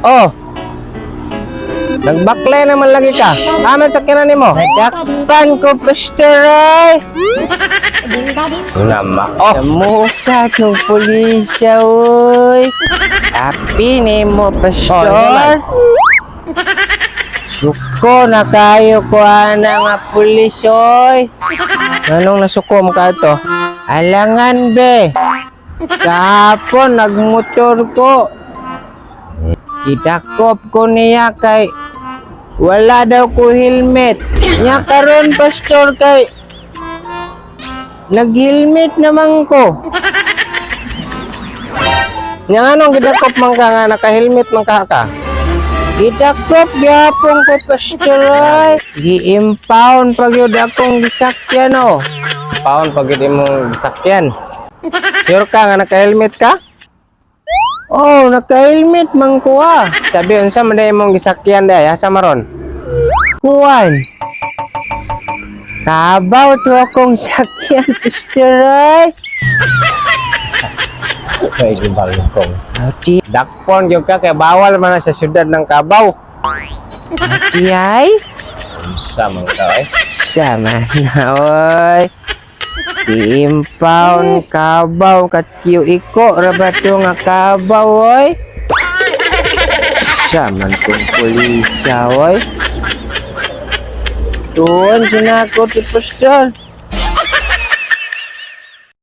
Oh, nagbaklay naman lagi ka. Aman sa kinan mo. Nadakpan ko, Pastor, ay. Nama. Oh, mukha ng pulisya, oy. Api ni mo, Pastor. Suko na kayo ko nga pulis, oy. Anong nasukom ka to? Alangan, be. Kahapon, nagmotor ko. Idakop ko niya kay wala daw ko helmet. Nya karon, Pastor, kay nag-helmet naman ko. Nya anong gidakop man ka nga naka-helmet man ka? Gidakop gyapon ko, Pastor, ay. Gi-impound pag yun akong gisakyan, oh. Impound pag yun mong gisakyan. Sure ka nga naka-helmet ka? Oh, naka-helmet man ko, ah. Sabi unsa man day mong gisakyan day, asa maron? Kuwan. Kabaw to akong sakyan, Pastor, ay. Kay gibang kong. Ati, dakpon gyud ka kay bawal man na sa syudad ng Kabaw. Ati ay. Unsa man ka ay? Sama na oy. Impound Kabaw katyo iko ra ba to nga Kabaw oy? Sama tong pulisya oy. Tuon sinako ti Pastor.